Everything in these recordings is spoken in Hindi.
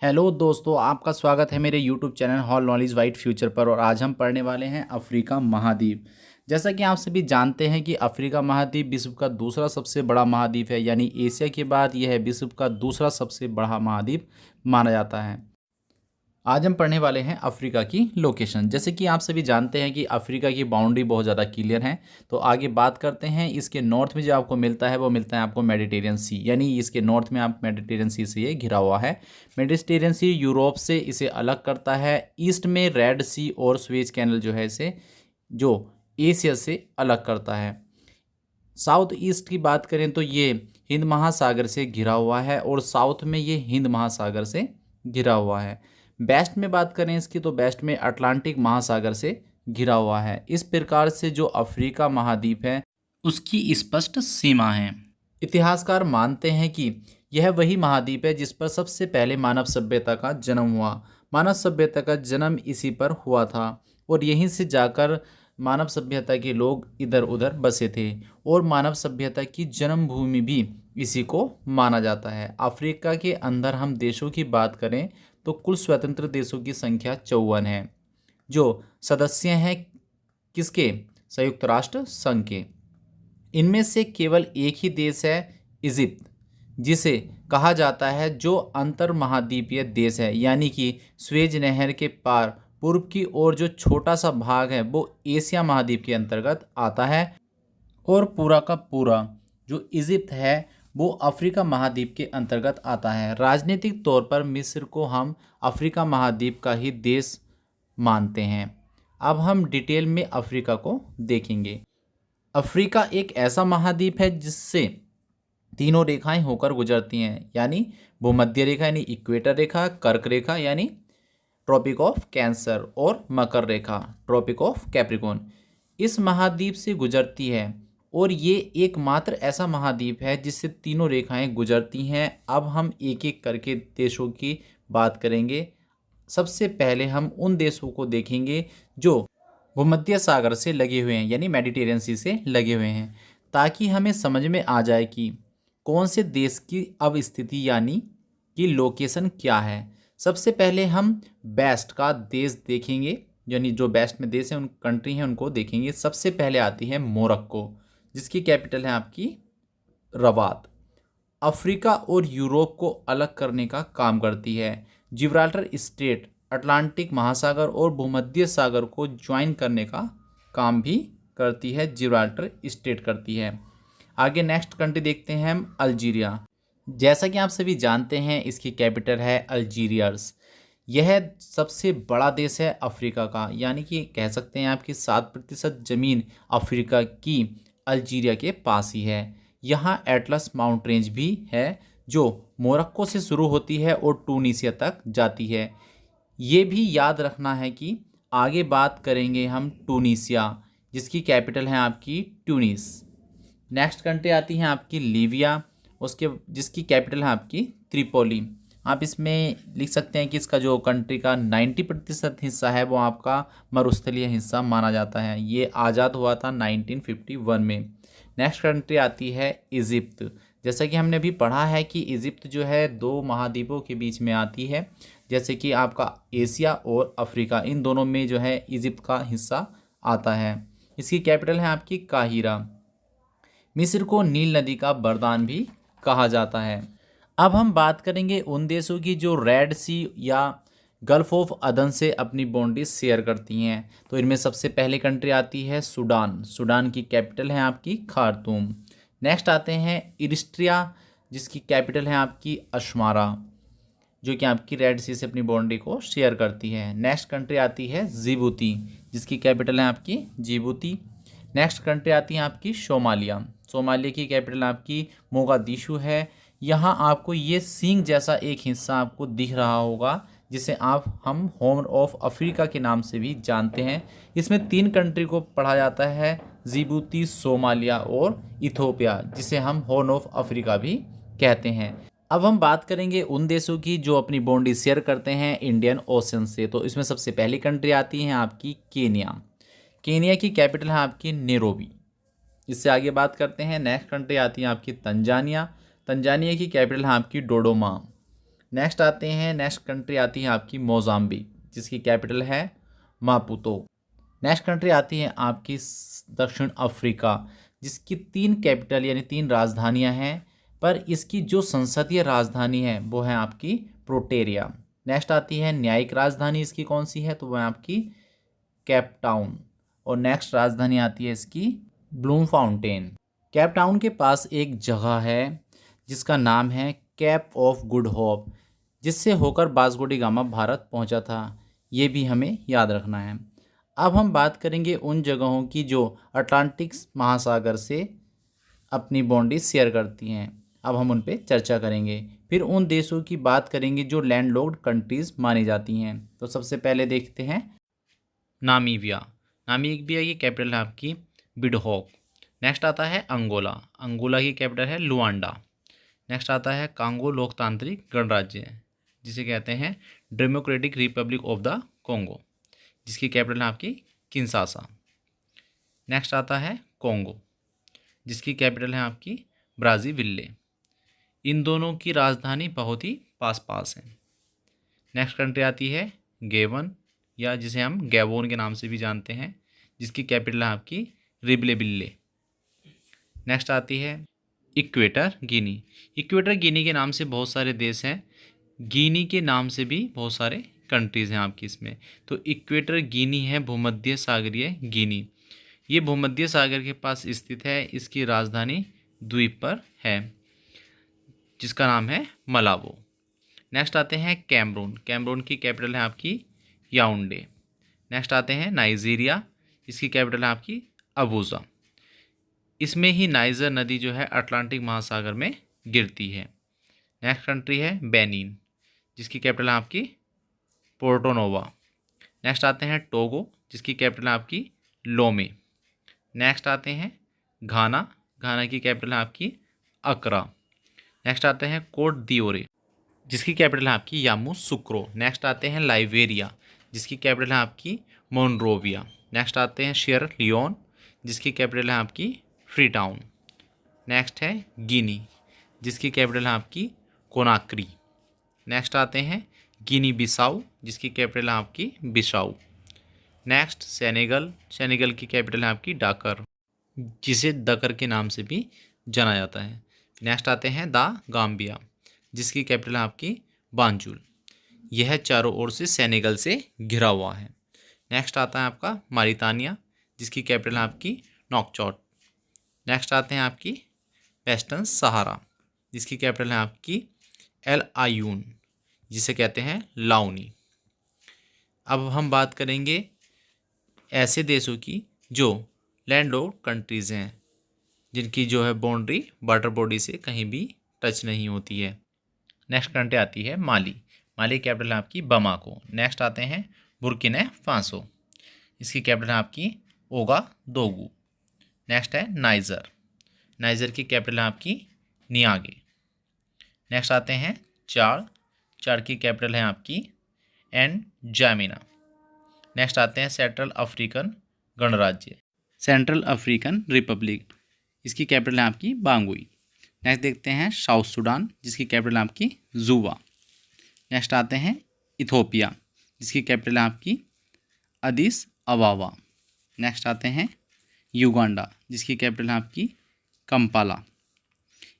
हेलो दोस्तों, आपका स्वागत है मेरे YouTube channel hall knowledge white future पर। और आज हम पढ़ने वाले हैं अफ्रीका महाद्वीप। जैसा कि आप सभी जानते हैं कि अफ्रीका महाद्वीप विश्व का दूसरा सबसे बड़ा महाद्वीप है, यानी एशिया के बाद यह है विश्व का दूसरा सबसे बड़ा महाद्वीप माना जाता है। आज हम पढ़ने वाले हैं अफ्रीका की लोकेशन। जैसे कि आप सभी जानते हैं कि अफ्रीका की बाउंड्री बहुत ज़्यादा क्लियर है। तो आगे बात करते हैं, इसके नॉर्थ में जो आपको मिलता है वो मिलता है आपको मेडिटेरियन सी, यानी इसके नॉर्थ में आप मेडिटेरियन सी से ये घिरा हुआ है। मेडिटेरियन सी यूरोप से इसे अलग करता है। ईस्ट में रेड सी और स्वेज कैनल जो है इसे जो एशिया से अलग करता है। साउथ ईस्ट की बात करें तो ये हिंद महासागर से घिरा हुआ है और साउथ में ये हिंद महासागर से घिरा हुआ है। वेस्ट में बात करें इसकी तो वेस्ट में अटलांटिक महासागर से घिरा हुआ है। इस प्रकार से जो अफ्रीका महाद्वीप है उसकी स्पष्ट सीमा है। इतिहासकार मानते हैं कि यह वही महाद्वीप है जिस पर सबसे पहले मानव सभ्यता का जन्म हुआ। मानव सभ्यता का जन्म इसी पर हुआ था और यहीं से जाकर मानव सभ्यता के लोग इधर उधर बसे थे और मानव सभ्यता की जन्मभूमि भी इसी को माना जाता है। अफ्रीका के अंदर हम देशों की बात करें तो कुल स्वतंत्र देशों की संख्या 54 है, जो सदस्य हैं किसके? संयुक्त राष्ट्र संघ के। इनमें से केवल एक ही देश है इजिप्ट, जिसे कहा जाता है जो अंतर महाद्वीपीय देश है, यानी कि स्वेज नहर के पार पूर्व की ओर जो छोटा सा भाग है वो एशिया महाद्वीप के अंतर्गत आता है और पूरा का पूरा जो इजिप्ट है वो अफ्रीका महाद्वीप के अंतर्गत आता है। राजनीतिक तौर पर मिस्र को हम अफ्रीका महाद्वीप का ही देश मानते हैं। अब हम डिटेल में अफ्रीका को देखेंगे। अफ्रीका एक ऐसा महाद्वीप है जिससे तीनों रेखाएं होकर गुजरती हैं, यानी भूमध्य रेखा यानी इक्वेटर रेखा, कर्क रेखा यानी ट्रॉपिक ऑफ कैंसर और मकर रेखा ट्रॉपिक ऑफ कैप्रिकॉर्न इस महाद्वीप से गुजरती है। और ये एकमात्र ऐसा महाद्वीप है जिससे तीनों रेखाएं गुजरती हैं। अब हम एक एक करके देशों की बात करेंगे। सबसे पहले हम उन देशों को देखेंगे जो भूमध्य सागर से लगे हुए हैं, यानी मेडिटेरियन सी से लगे हुए हैं, ताकि हमें समझ में आ जाए कि कौन से देश की अब स्थिति यानी कि लोकेशन क्या है। सबसे पहले हम बेस्ट का देश देखेंगे, यानी जो बेस्ट में देश है उन कंट्री हैं उनको देखेंगे। सबसे पहले आती है मोरक्को, जिसकी कैपिटल है आपकी रबात। अफ्रीका और यूरोप को अलग करने का काम करती है। जिब्राल्टर स्टेट अटलांटिक महासागर और भूमध्य सागर को ज्वाइन करने का काम भी करती है, जिब्राल्टर स्टेट करती है। आगे नेक्स्ट कंट्री देखते हैं हम, अल्जीरिया। जैसा कि आप सभी जानते हैं इसकी कैपिटल है अल्जीरियस। यह सबसे बड़ा देश है अफ्रीका का, यानी कि कह सकते हैं आपकी 7% ज़मीन अफ्रीका की अल्जीरिया के पास ही है। यहाँ एटलस माउंट रेंज भी है जो मोरक्को से शुरू होती है और टूनीसिया तक जाती है। ये भी याद रखना है कि आगे बात करेंगे हम टूनीसिया, जिसकी कैपिटल है आपकी ट्यूनिस। नेक्स्ट कंट्री आती है आपकी लीबिया, उसके जिसकी कैपिटल है आपकी त्रिपोली। आप इसमें लिख सकते हैं कि इसका जो कंट्री का 90% हिस्सा है वो आपका मरुस्थलीय हिस्सा माना जाता है। ये आज़ाद हुआ था 1951 में। नेक्स्ट कंट्री आती है इजिप्ट। जैसा कि हमने अभी पढ़ा है कि इजिप्ट जो है दो महाद्वीपों के बीच में आती है, जैसे कि आपका एशिया और अफ्रीका, इन दोनों में जो है इजिप्ट का हिस्सा आता है। इसकी कैपिटल है आपकी काहिरा। मिस्र को नील नदी का वरदान भी कहा जाता है। अब हम बात करेंगे उन देशों की जो रेड सी या गल्फ ऑफ अदन से अपनी बाउंड्री शेयर करती हैं। तो इनमें सबसे पहले कंट्री आती है सूडान। सूडान की कैपिटल है आपकी खार्तूम। नेक्स्ट आते हैं इरिट्रिया, जिसकी कैपिटल है आपकी अशमारा, जो कि आपकी रेड सी से अपनी बाउंड्री को शेयर करती है। नेक्स्ट कंट्री आती है जिबूती, जिसकी कैपिटल है आपकी जिबूती। नेक्स्ट कंट्री आती है आपकी सोमालिया। सोमालिया की कैपिटल आपकी मोगादिशु है। यहाँ आपको ये सींग जैसा एक हिस्सा आपको दिख रहा होगा, जिसे हम हॉर्न ऑफ अफ्रीका के नाम से भी जानते हैं। इसमें 3 कंट्री को पढ़ा जाता है, जिबूती, सोमालिया और इथोपिया, जिसे हम हॉर्न ऑफ अफ्रीका भी कहते हैं। अब हम बात करेंगे उन देशों की जो अपनी बाउंड्री शेयर करते हैं इंडियन ओशन से। तो इसमें सबसे पहली कंट्री आती है आपकी केनिया। केनिया की कैपिटल है आपकी नैरोबी। इससे आगे बात करते हैं, नेक्स्ट कंट्री आती है आपकी तंजानिया। तंजानिया की कैपिटल है आपकी डोडोमा। नेक्स्ट आते हैं, नेक्स्ट कंट्री आती है आपकी मोजाम्बिक, जिसकी कैपिटल है मापुतो। नेक्स्ट कंट्री आती है आपकी दक्षिण अफ्रीका, जिसकी 3 कैपिटल यानी 3 राजधानियां हैं, पर इसकी जो संसदीय राजधानी है वो है आपकी प्रोटेरिया। नेक्स्ट आती है न्यायिक राजधानी, इसकी कौन सी है, तो वह है आपकी केप टाउन। और नेक्स्ट राजधानी आती है इसकी ब्लूम फाउंटेन। केप टाउन के पास एक जगह है जिसका नाम है कैप ऑफ गुड होप, जिससे होकर वास्को डी गामा भारत पहुंचा था। ये भी हमें याद रखना है। अब हम बात करेंगे उन जगहों की जो अटलांटिक महासागर से अपनी बाउंड्री शेयर करती हैं। अब हम उन पर चर्चा करेंगे। फिर उन देशों की बात करेंगे जो लैंडलॉक्ड कंट्रीज़ मानी जाती हैं। तो सबसे पहले देखते हैं नामीबिया। नामीबिया की कैपिटल है आपकी बिडहॉक। नेक्स्ट आता है अंगोला। अंगोला की कैपिटल है लुआंडा। नेक्स्ट आता है कांगो लोकतांत्रिक गणराज्य, जिसे कहते हैं democratic Republic of the Congo, जिसकी कैपिटल है आपकी किंशासा। नेक्स्ट आता है कॉन्गो, जिसकी कैपिटल है आपकी ब्राज़ीविले। इन दोनों की राजधानी बहुत ही पास पास है। नेक्स्ट कंट्री आती है गेवन, या जिसे हम गैबोन के नाम से भी जानते हैं, जिसकी कैपिटल है आपकी लिब्रेविले। नेक्स्ट आती है इक्वेटर गिनी। इक्वेटर गिनी के नाम से बहुत सारे देश हैं, गिनी के नाम से भी बहुत सारे कंट्रीज़ हैं आपकी इसमें। तो इक्वेटर गिनी है भूमध्य सागरीय गिनी। ये भूमध्य सागर के पास स्थित है। इसकी राजधानी द्वीप पर है, जिसका नाम है मलावो। नेक्स्ट आते हैं कैमरून। कैमरून की कैपिटल है आपकी याउंडे। नेक्स्ट आते हैं नाइजीरिया, इसकी कैपिटल है आपकी अबूजा। इसमें ही नाइजर नदी जो है अटलांटिक महासागर में गिरती है। नेक्स्ट कंट्री है बेनिन, जिसकी कैपिटल है आपकी पोर्टोनोवा। नेक्स्ट आते हैं टोगो, जिसकी कैपिटल है आपकी लोमे। नेक्स्ट आते हैं घाना। घाना की कैपिटल है आपकी अकरा। नेक्स्ट आते हैं कोट दियोरे, जिसकी कैपिटल है आपकी यामूसुक्रो। नेक्स्ट आते हैं लाइबेरिया, जिसकी कैपिटल है आपकी मोनरोविया। नेक्स्ट आते हैं सियरा लियोन, जिसकी कैपिटल है आपकी फ्रीटाउन। नेक्स्ट है गिनी, जिसकी कैपिटल है आपकी कोनाक्री। नेक्स्ट आते हैं गिनी बिसाऊ, जिसकी कैपिटल है आपकी बिसाऊ। Next Senegal. सेनेगल की कैपिटल है आपकी डाकर, जिसे दकर के नाम से भी जाना जाता है। नेक्स्ट आते हैं द गाम्बिया, जिसकी कैपिटल है आपकी बांजुल। यह चारों ओर से सेनेगल से घिरा हुआ है। नेक्स्ट आता है आपका मारितानिया, जिसकी कैपिटल है आपकी नौकचौट। नेक्स्ट आते हैं आपकी वेस्टर्न सहारा, जिसकी कैपिटल है आपकी एल आयून, जिसे कहते हैं लाउनी। अब हम बात करेंगे ऐसे देशों की जो लैंडलॉक्ड कंट्रीज़ हैं, जिनकी जो है बाउंड्री वाटर बॉडी से कहीं भी टच नहीं होती है। नेक्स्ट कंट्री आती है माली। माली कैपिटल है आपकी बमाको। नेक्स्ट आते हैं बुर्किना फासो, इसकी कैपिटल है आपकी ओगादोगु। नेक्स्ट है नाइजर। नाइजर की कैपिटल है आपकी नियागे। नेक्स्ट आते हैं चाड। चाड की कैपिटल है आपकी एनजामिना। नेक्स्ट आते हैं सेंट्रल अफ्रीकन गणराज्य, सेंट्रल अफ्रीकन रिपब्लिक, इसकी कैपिटल है आपकी बांगुई। नेक्स्ट देखते हैं साउथ सूडान, जिसकी कैपिटल है आपकी जुबा। नेक्स्ट आते हैं इथोपिया, जिसकी कैपिटल है आपकी अदिस अबाबा। नेक्स्ट आते हैं युगांडा, जिसकी कैपिटल है आपकी कंपाला।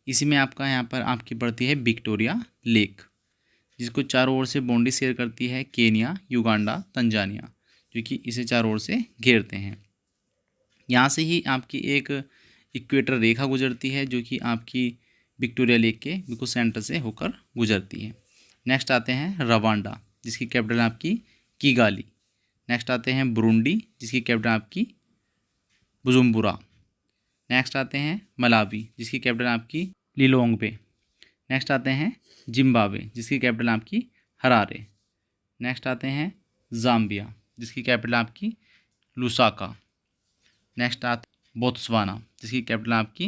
इसी में आपका यहाँ पर आपकी पड़ती है विक्टोरिया लेक, जिसको चारों ओर से बाउंड्री शेयर करती है केनिया, युगांडा, तंजानिया, जो कि इसे चारों ओर से घेरते हैं। यहाँ से ही आपकी एक इक्वेटर रेखा गुजरती है, जो कि आपकी विक्टोरिया लेक के बिल्कुल सेंटर से होकर गुजरती है। नेक्स्ट आते हैं रवांडा, जिसकी कैपिटल है आपकी किगाली। नेक्स्ट आते हैं बुरुंडी, जिसकी कैपिटल आपकी बुजुम्बुरा। नेक्स्ट आते हैं मलावी, जिसकी कैपिटल आपकी लिलोंगवे। नेक्स्ट आते हैं जिम्बाब्वे, जिसकी कैपिटल आपकी हरारे। नेक्स्ट आते हैं जाम्बिया, जिसकी कैपिटल आपकी लुसाका। नेक्स्ट आते बोत्सवाना, जिसकी कैपिटल आपकी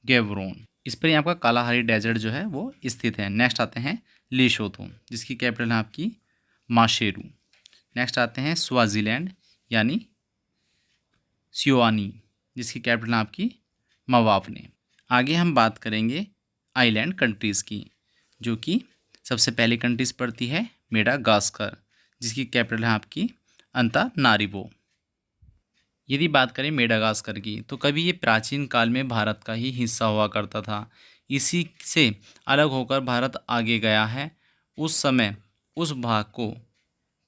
गैबरोन। इस पर ही आपका कालाहारी डेजर्ट जो है वो स्थित है। नेक्स्ट आते हैं लेसोथो, जिसकी कैपिटल है आपकी माशेरू। नेक्स्ट आते हैं स्वाजीलैंड यानी सियोआनी, जिसकी कैपिटल है आपकी मवावने। आगे हम बात करेंगे आइलैंड कंट्रीज़ की, जो कि सबसे पहली कंट्रीज पड़ती है मेडागास्कर, जिसकी कैपिटल है आपकी अंतानारिवो। यदि बात करें मेडागास्कर की, तो कभी ये प्राचीन काल में भारत का ही हिस्सा हुआ करता था। इसी से अलग होकर भारत आगे गया है। उस समय उस भाग को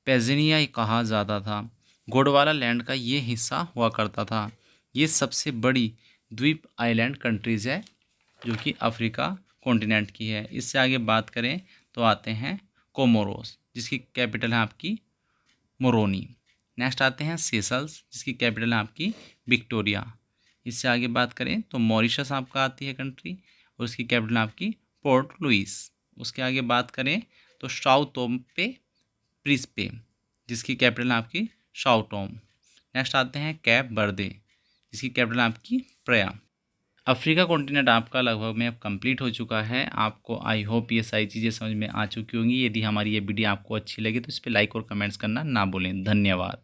पेजिनिया कहा जाता था। गोंडवाना लैंड का ये हिस्सा हुआ करता था। ये सबसे बड़ी द्वीप आइलैंड कंट्रीज़ है जो कि अफ्रीका कॉन्टिनेंट की है। इससे आगे बात करें तो आते हैं कोमोरोस, जिसकी कैपिटल है आपकी मोरोनी। नेक्स्ट आते हैं सेशल्स, जिसकी कैपिटल है आपकी विक्टोरिया। इससे आगे बात करें तो मॉरिशस आपका आती है कंट्री, और उसकी कैपिटल है आपकी पोर्ट लुइस। उसके आगे बात करें तो साओ टोम्पे प्रिंसिपे, जिसकी कैपिटल है आपकी साओ टोम। नेक्स्ट आते हैं कैप बर्दे, जिसकी कैपिटल है आपकी प्रया। अफ्रीका कॉन्टिनेंट आपका लगभग में अब कंप्लीट हो चुका है। आपको आई होप ये सारी चीज़ें समझ में आ चुकी होंगी। यदि हमारी ये वीडियो आपको अच्छी लगी तो इस पर लाइक और कमेंट्स करना ना भूलें। धन्यवाद।